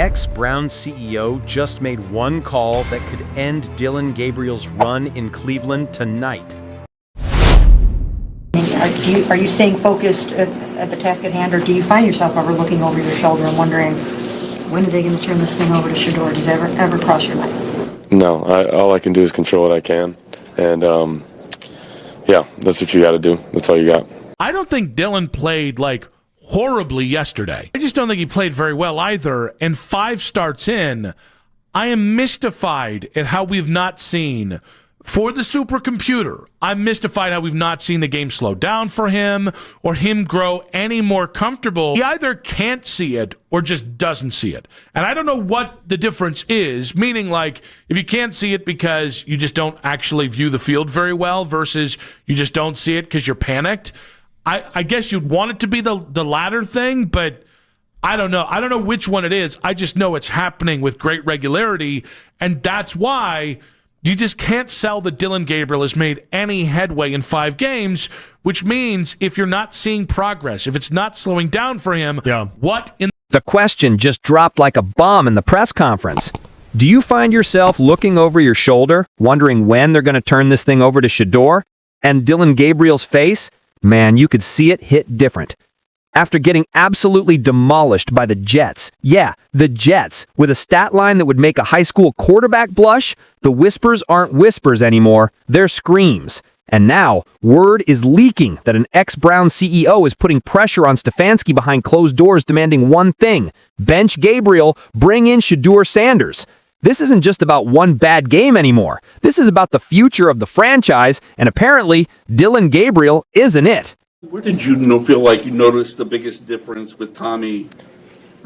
ex-Browns CEO just made one call that could end Dylan Gabriel's run in Cleveland tonight. Are you staying focused at the task at hand, or do you find yourself ever looking over your shoulder and wondering, when are they going to turn this thing over to Shedeur? Does that ever cross your mind? No, all I can do is control what I can. And, yeah, that's what you got to do. That's all you got. I don't think Dylan played, horribly yesterday. I just don't think he played very well either. And 5 starts in, I am mystified at how we've not seen, for the supercomputer, I'm mystified how we've not seen the game slow down for him or him grow any more comfortable. He either can't see it or just doesn't see it. And I don't know what the difference is, meaning if you can't see it because you just don't actually view the field very well versus you just don't see it because you're panicked. I guess you'd want it to be the latter thing, but I don't know. I don't know which one it is. I just know it's happening with great regularity, and that's why you just can't sell that Dylan Gabriel has made any headway in 5 games, which means if you're not seeing progress, if it's not slowing down for him, what in The question just dropped like a bomb in the press conference. Do you find yourself looking over your shoulder, wondering when they're going to turn this thing over to Shedeur? And Dylan Gabriel's face? Man, you could see it hit different. After getting absolutely demolished by the Jets, the Jets, with a stat line that would make a high school quarterback blush, the whispers aren't whispers anymore, they're screams. And now, word is leaking that an ex-Browns CEO is putting pressure on Stefanski behind closed doors, demanding one thing: bench Gabriel, bring in Shedeur Sanders. This isn't just about one bad game anymore. This is about the future of the franchise, and apparently, Dylan Gabriel isn't it. Where did you feel like you noticed the biggest difference with Tommy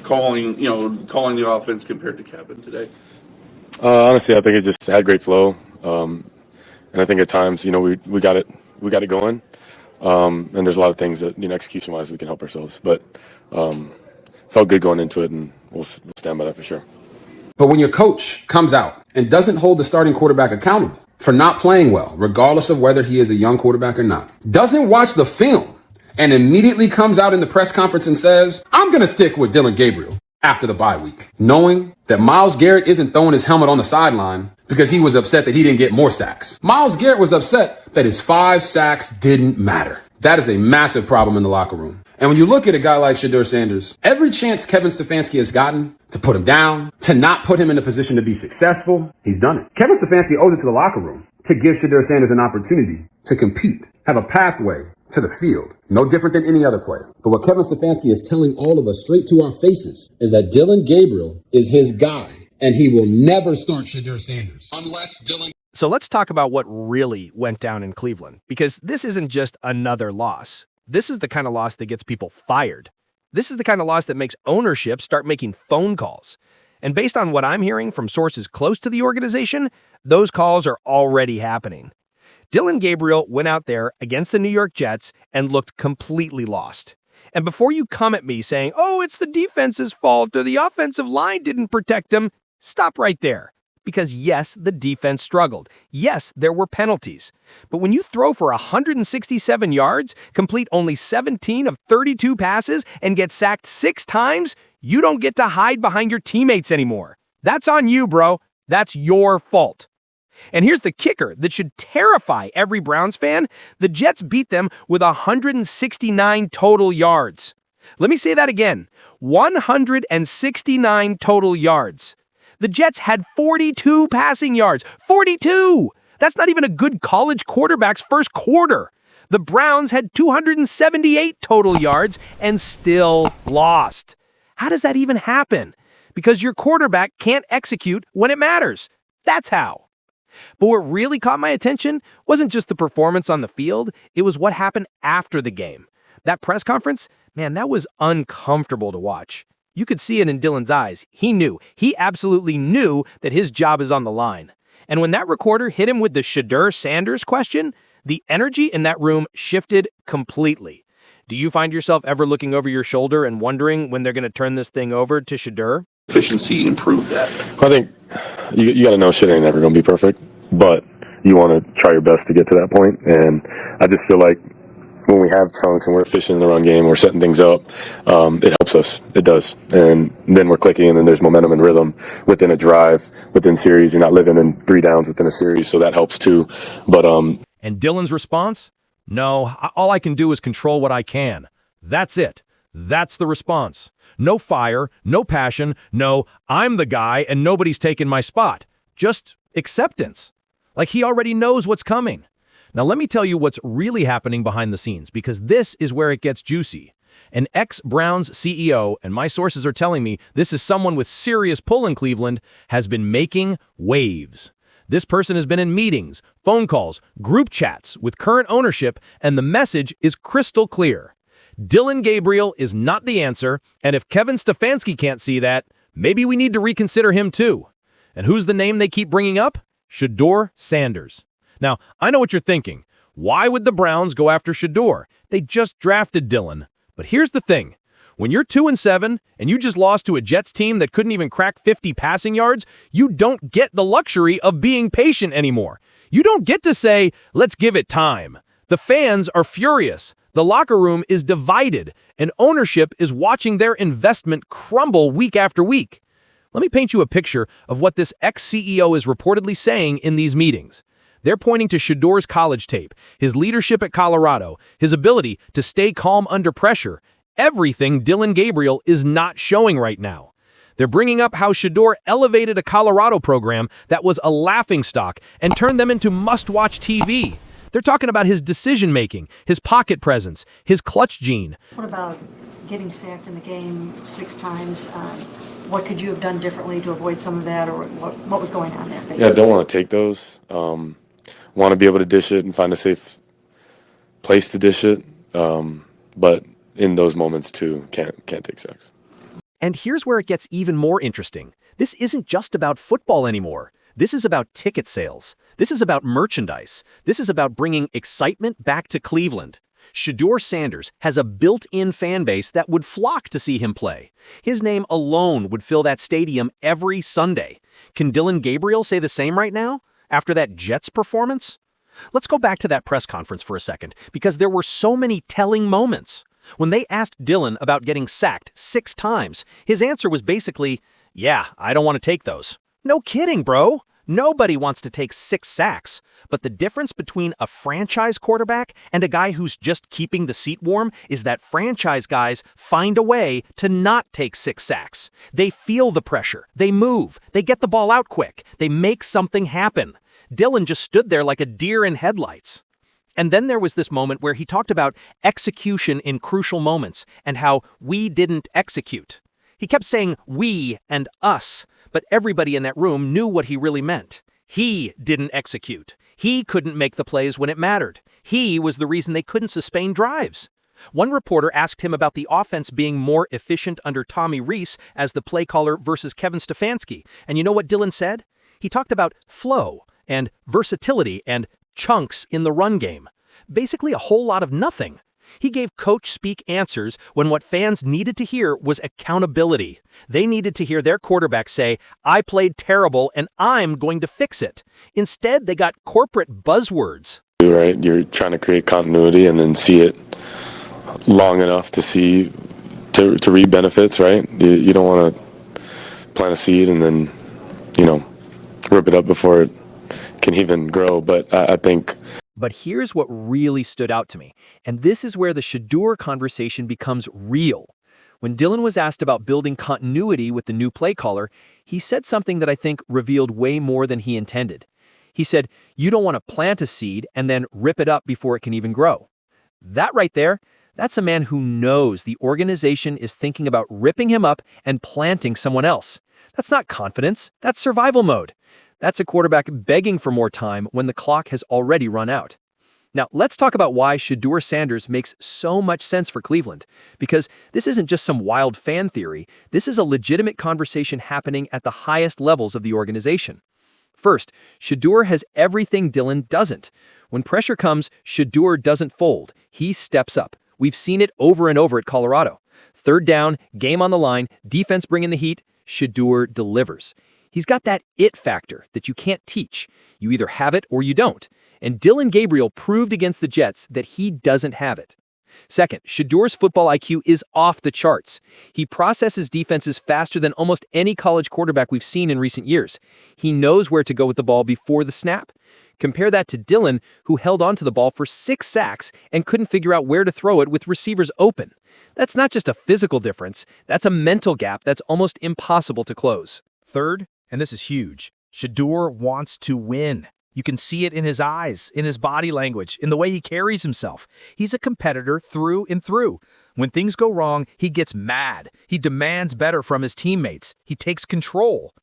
calling the offense compared to Kevin today? Honestly, I think it just had great flow. And I think at times, we got it going. And there's a lot of things that, execution-wise, we can help ourselves. But felt good going into it, and we'll stand by that for sure. But when your coach comes out and doesn't hold the starting quarterback accountable for not playing well, regardless of whether he is a young quarterback or not, doesn't watch the film and immediately comes out in the press conference and says, I'm going to stick with Dylan Gabriel after the bye week, knowing that Myles Garrett isn't throwing his helmet on the sideline because he was upset that he didn't get more sacks. Myles Garrett was upset that his 5 sacks didn't matter. That is a massive problem in the locker room. And when you look at a guy like Shedeur Sanders, every chance Kevin Stefanski has gotten to put him down, to not put him in a position to be successful, he's done it. Kevin Stefanski owes it to the locker room to give Shedeur Sanders an opportunity to compete, have a pathway to the field, no different than any other player. But what Kevin Stefanski is telling all of us straight to our faces is that Dylan Gabriel is his guy, and he will never start Shedeur Sanders unless Dylan. So let's talk about what really went down in Cleveland, because this isn't just another loss. This is the kind of loss that gets people fired. This is the kind of loss that makes ownership start making phone calls. And based on what I'm hearing from sources close to the organization, those calls are already happening. Dylan Gabriel went out there against the New York Jets and looked completely lost. And before you come at me saying, oh, it's the defense's fault or the offensive line didn't protect him, stop right there. Because yes, the defense struggled. Yes, there were penalties. But when you throw for 167 yards, complete only 17 of 32 passes, and get sacked 6 times, you don't get to hide behind your teammates anymore. That's on you, bro. That's your fault. And here's the kicker that should terrify every Browns fan. The Jets beat them with 169 total yards. Let me say that again. 169 total yards. The Jets had 42 passing yards. 42! That's not even a good college quarterback's first quarter. The Browns had 278 total yards and still lost. How does that even happen? Because your quarterback can't execute when it matters. That's how. But what really caught my attention wasn't just the performance on the field, it was what happened after the game. That press conference, man, that was uncomfortable to watch. You could see it in Dylan's eyes. He absolutely knew that his job is on the line. And when that recorder hit him with the Shedeur Sanders question, the energy in that room shifted completely. Do you find yourself ever looking over your shoulder and wondering when they're going to turn this thing over to Shedeur? Efficiency improved that. I think you got to know shit ain't never going to be perfect, but you want to try your best to get to that point. And I just feel like when we have chunks and we're efficient in the run game, we're setting things up, it helps us. It does. And then we're clicking, and then there's momentum and rhythm within a drive, within series. You're not living in 3 downs within a series, so that helps too. But And Dylan's response? No, all I can do is control what I can. That's it. That's the response. No fire, no passion, no, I'm the guy and nobody's taken my spot. Just acceptance. Like he already knows what's coming. Now let me tell you what's really happening behind the scenes, because this is where it gets juicy. An ex-Browns CEO, and my sources are telling me this is someone with serious pull in Cleveland, has been making waves. This person has been in meetings, phone calls, group chats with current ownership, and the message is crystal clear. Dylan Gabriel is not the answer, and if Kevin Stefanski can't see that, maybe we need to reconsider him too. And who's the name they keep bringing up? Shedeur Sanders. Now, I know what you're thinking. Why would the Browns go after Shedeur? They just drafted Dylan. But here's the thing. When you're 2-7 and you just lost to a Jets team that couldn't even crack 50 passing yards, you don't get the luxury of being patient anymore. You don't get to say, let's give it time. The fans are furious. The locker room is divided, and ownership is watching their investment crumble week after week. Let me paint you a picture of what this ex-CEO is reportedly saying in these meetings. They're pointing to Shedeur's college tape, his leadership at Colorado, his ability to stay calm under pressure, everything Dylan Gabriel is not showing right now. They're bringing up how Shedeur elevated a Colorado program that was a laughingstock and turned them into must-watch TV. They're talking about his decision-making, his pocket presence, his clutch gene. What about getting sacked in the game 6 times? What could you have done differently to avoid some of that, or what was going on there? Basically? yeah, I don't want to take those. Want to be able to dish it and find a safe place to dish it. But in those moments too, can't take sacks. And here's where it gets even more interesting. This isn't just about football anymore. This is about ticket sales. This is about merchandise. This is about bringing excitement back to Cleveland. Shedeur Sanders has a built-in fan base that would flock to see him play. His name alone would fill that stadium every Sunday. Can Dylan Gabriel say the same right now, after that Jets performance? Let's go back to that press conference for a second, because there were so many telling moments. When they asked Dylan about getting sacked 6 times, his answer was basically, yeah, I don't want to take those. No kidding, bro. Nobody wants to take 6 sacks. But the difference between a franchise quarterback and a guy who's just keeping the seat warm is that franchise guys find a way to not take 6 sacks. They feel the pressure. They move. They get the ball out quick. They make something happen. Dylan just stood there like a deer in headlights. And then there was this moment where he talked about execution in crucial moments and how we didn't execute. He kept saying we and us, but everybody in that room knew what he really meant. He didn't execute. He couldn't make the plays when it mattered. He was the reason they couldn't sustain drives. One reporter asked him about the offense being more efficient under Tommy Rees as the play caller versus Kevin Stefanski. And you know what Dylan said? He talked about flow and versatility and chunks in the run game. Basically a whole lot of nothing. He gave coach-speak answers when what fans needed to hear was accountability. They needed to hear their quarterback say, I played terrible and I'm going to fix it. Instead, they got corporate buzzwords. Right, you're trying to create continuity and then see it long enough to see, to reap benefits, right? You don't want to plant a seed and then, rip it up before it can even grow. But I think... But here's what really stood out to me, and this is where the Shedeur conversation becomes real. When Dylan was asked about building continuity with the new play caller, he said something that I think revealed way more than he intended. He said, you don't want to plant a seed and then rip it up before it can even grow. That right there, that's a man who knows the organization is thinking about ripping him up and planting someone else. That's not confidence, that's survival mode. That's a quarterback begging for more time when the clock has already run out. Now, let's talk about why Shedeur Sanders makes so much sense for Cleveland, because this isn't just some wild fan theory. This is a legitimate conversation happening at the highest levels of the organization. First, Shedeur has everything Dylan doesn't. When pressure comes, Shedeur doesn't fold. He steps up. We've seen it over and over at Colorado. 3rd down, game on the line, defense bringing the heat, Shedeur delivers. He's got that it factor that you can't teach. You either have it or you don't. And Dylan Gabriel proved against the Jets that he doesn't have it. Second, Shedeur's football IQ is off the charts. He processes defenses faster than almost any college quarterback we've seen in recent years. He knows where to go with the ball before the snap. Compare that to Dylan, who held onto the ball for 6 sacks and couldn't figure out where to throw it with receivers open. That's not just a physical difference, that's a mental gap that's almost impossible to close. Third, and this is huge, Shedeur wants to win. You can see it in his eyes, in his body language, in the way he carries himself. He's a competitor through and through. When things go wrong, he gets mad. He demands better from his teammates. He takes control.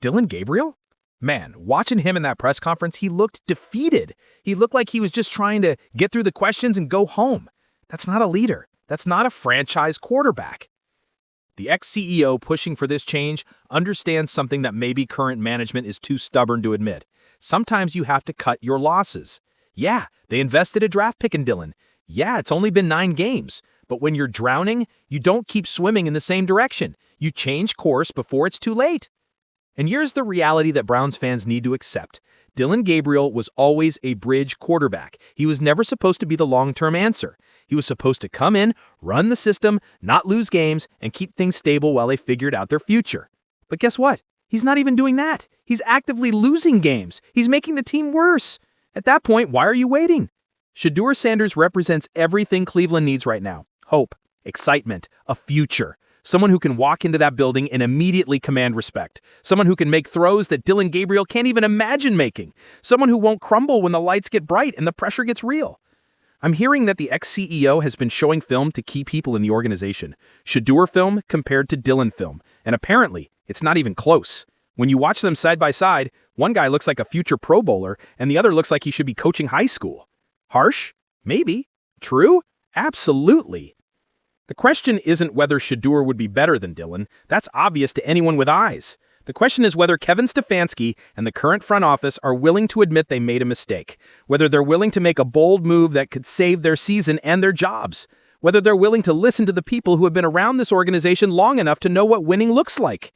Dylan Gabriel? Man, watching him in that press conference, he looked defeated. He looked like he was just trying to get through the questions and go home. That's not a leader. That's not a franchise quarterback. The ex-CEO pushing for this change understands something that maybe current management is too stubborn to admit. Sometimes you have to cut your losses. Yeah, they invested a draft pick in Dylan. Yeah, it's only been 9 games. But when you're drowning, you don't keep swimming in the same direction. You change course before it's too late. And here's the reality that Browns fans need to accept. Dylan Gabriel was always a bridge quarterback. He was never supposed to be the long-term answer. He was supposed to come in, run the system, not lose games, and keep things stable while they figured out their future. But guess what? He's not even doing that. He's actively losing games. He's making the team worse. At that point, why are you waiting? Shedeur Sanders represents everything Cleveland needs right now. Hope, excitement, a future. Someone who can walk into that building and immediately command respect. Someone who can make throws that Dylan Gabriel can't even imagine making. Someone who won't crumble when the lights get bright and the pressure gets real. I'm hearing that the ex-CEO has been showing film to key people in the organization. Shedeur film compared to Dylan film. And apparently, it's not even close. When you watch them side by side, one guy looks like a future Pro Bowler and the other looks like he should be coaching high school. Harsh? Maybe. True? Absolutely. The question isn't whether Shedeur would be better than Dylan. That's obvious to anyone with eyes. The question is whether Kevin Stefanski and the current front office are willing to admit they made a mistake. Whether they're willing to make a bold move that could save their season and their jobs. Whether they're willing to listen to the people who have been around this organization long enough to know what winning looks like.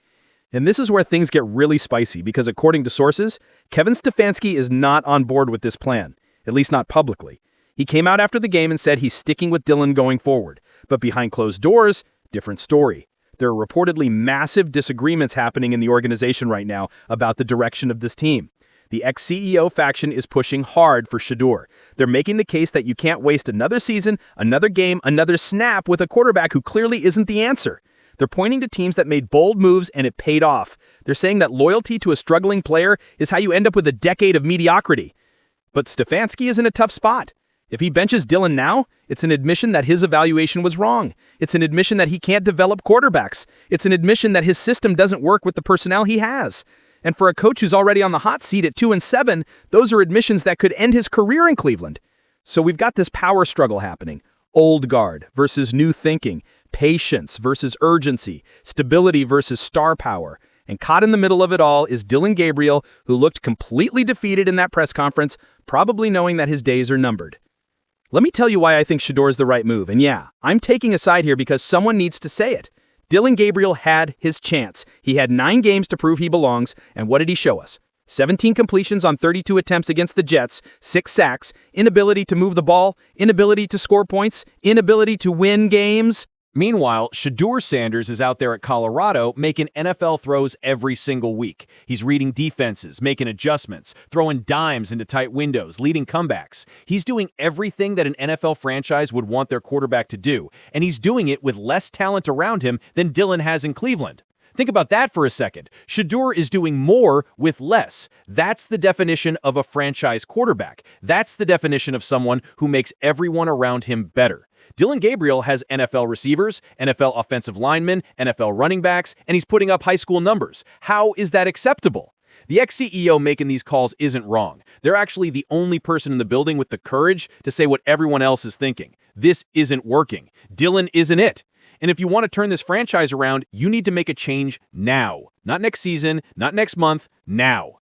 And this is where things get really spicy because according to sources, Kevin Stefanski is not on board with this plan. At least not publicly. He came out after the game and said he's sticking with Dylan going forward. But behind closed doors, different story. There are reportedly massive disagreements happening in the organization right now about the direction of this team. The ex-CEO faction is pushing hard for Shedeur. They're making the case that you can't waste another season, another game, another snap with a quarterback who clearly isn't the answer. They're pointing to teams that made bold moves and it paid off. They're saying that loyalty to a struggling player is how you end up with a decade of mediocrity. But Stefanski is in a tough spot. If he benches Dylan now, it's an admission that his evaluation was wrong. It's an admission that he can't develop quarterbacks. It's an admission that his system doesn't work with the personnel he has. And for a coach who's already on the hot seat at 2-7, those are admissions that could end his career in Cleveland. So we've got this power struggle happening. Old guard versus new thinking, patience versus urgency, stability versus star power. And caught in the middle of it all is Dylan Gabriel, who looked completely defeated in that press conference, probably knowing that his days are numbered. Let me tell you why I think Shedeur is the right move. And yeah, I'm taking a side here because someone needs to say it. Dylan Gabriel had his chance. He had 9 games to prove he belongs, and what did he show us? 17 completions on 32 attempts against the Jets, 6 sacks, inability to move the ball, inability to score points, inability to win games. Meanwhile, Shedeur Sanders is out there at Colorado making NFL throws every single week. He's reading defenses, making adjustments, throwing dimes into tight windows, leading comebacks. He's doing everything that an NFL franchise would want their quarterback to do, and he's doing it with less talent around him than Dylan has in Cleveland. Think about that for a second. Shedeur is doing more with less. That's the definition of a franchise quarterback. That's the definition of someone who makes everyone around him better. Dylan Gabriel has NFL receivers, NFL offensive linemen, NFL running backs, and he's putting up high school numbers. How is that acceptable? The ex-CEO making these calls isn't wrong. They're actually the only person in the building with the courage to say what everyone else is thinking. This isn't working. Dylan isn't it. And if you want to turn this franchise around, you need to make a change now. Not next season, not next month, now.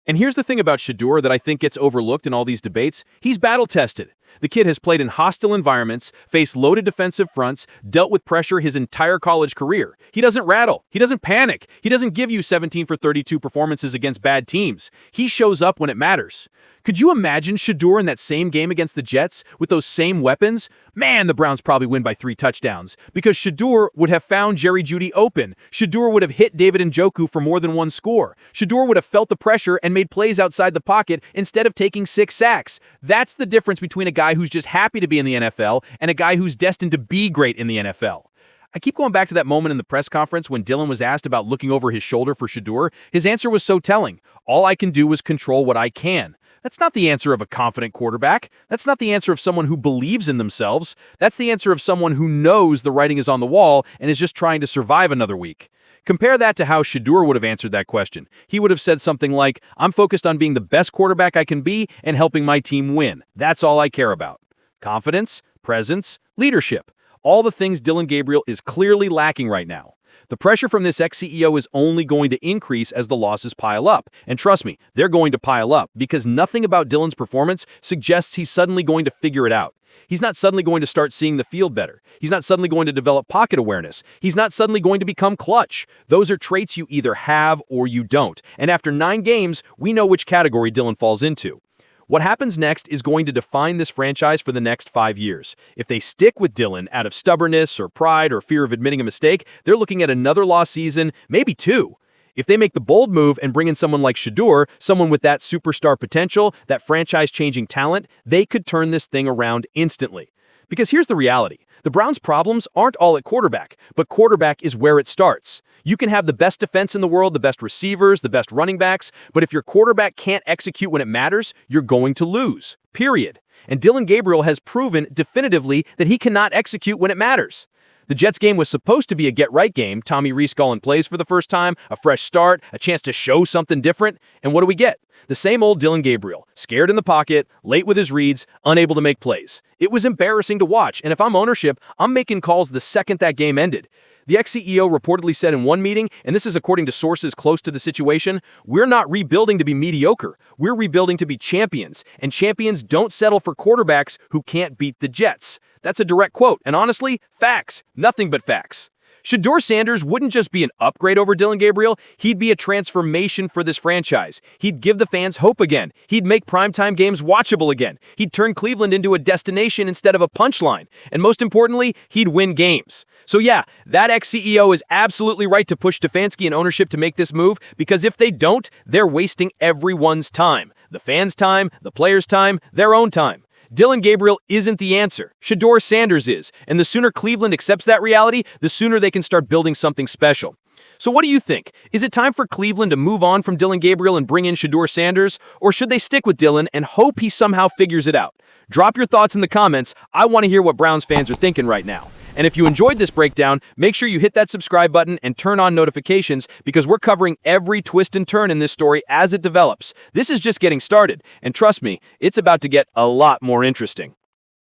And here's the thing about Shedeur that I think gets overlooked in all these debates. He's battle-tested. The kid has played in hostile environments, faced loaded defensive fronts, dealt with pressure his entire college career. He doesn't rattle. He doesn't panic. He doesn't give you 17 for 32 performances against bad teams. He shows up when it matters. Could you imagine Shedeur in that same game against the Jets with those same weapons? Man, the Browns probably win by 3 touchdowns because Shedeur would have found Jerry Jeudy open. Shedeur would have hit David Njoku for more than 1 score. Shedeur would have felt the pressure and made plays outside the pocket instead of taking 6 sacks. That's the difference between a guy who's just happy to be in the NFL and a guy who's destined to be great in the NFL. I keep going back to that moment in the press conference when Dylan was asked about looking over his shoulder for Shedeur. His answer was so telling. All I can do is control what I can. That's not the answer of a confident quarterback. That's not the answer of someone who believes in themselves. That's the answer of someone who knows the writing is on the wall and is just trying to survive another week. Compare that to how Shedeur would have answered that question. He would have said something like, I'm focused on being the best quarterback I can be and helping my team win. That's all I care about. Confidence, presence, leadership. All the things Dylan Gabriel is clearly lacking right now. The pressure from this ex-CEO is only going to increase as the losses pile up. And trust me, they're going to pile up because nothing about Dylan's performance suggests he's suddenly going to figure it out. He's not suddenly going to start seeing the field better. He's not suddenly going to develop pocket awareness. He's not suddenly going to become clutch. Those are traits you either have or you don't. And after 9 games, we know which category Dylan falls into. What happens next is going to define this franchise for the next 5 years. If they stick with Dylan out of stubbornness or pride or fear of admitting a mistake, they're looking at another lost season, maybe 2. If they make the bold move and bring in someone like Shedeur, someone with that superstar potential, that franchise-changing talent, they could turn this thing around instantly. Because here's the reality. The Browns' problems aren't all at quarterback, but quarterback is where it starts. You can have the best defense in the world, the best receivers, the best running backs, but if your quarterback can't execute when it matters, you're going to lose. Period. And Dylan Gabriel has proven definitively that he cannot execute when it matters. The Jets game was supposed to be a get-right game. Tommy Rees calling plays for the first time, a fresh start, a chance to show something different. And what do we get? The same old Dylan Gabriel, scared in the pocket, late with his reads, unable to make plays. It was embarrassing to watch, and if I'm ownership, I'm making calls the second that game ended. The ex-CEO reportedly said in one meeting, and this is according to sources close to the situation, we're not rebuilding to be mediocre. We're rebuilding to be champions, and champions don't settle for quarterbacks who can't beat the Jets. That's a direct quote, and honestly, facts. Nothing but facts. Shedeur Sanders wouldn't just be an upgrade over Dylan Gabriel, he'd be a transformation for this franchise. He'd give the fans hope again. He'd make primetime games watchable again. He'd turn Cleveland into a destination instead of a punchline. And most importantly, he'd win games. So yeah, that ex-CEO is absolutely right to push Stefanski and ownership to make this move, because if they don't, they're wasting everyone's time. The fans' time, the players' time, their own time. Dylan Gabriel isn't the answer. Shedeur Sanders is. And the sooner Cleveland accepts that reality, the sooner they can start building something special. So what do you think? Is it time for Cleveland to move on from Dylan Gabriel and bring in Shedeur Sanders? Or should they stick with Dylan and hope he somehow figures it out? Drop your thoughts in the comments. I want to hear what Browns fans are thinking right now. And if you enjoyed this breakdown, make sure you hit that subscribe button and turn on notifications because we're covering every twist and turn in this story as it develops. This is just getting started, and trust me, it's about to get a lot more interesting.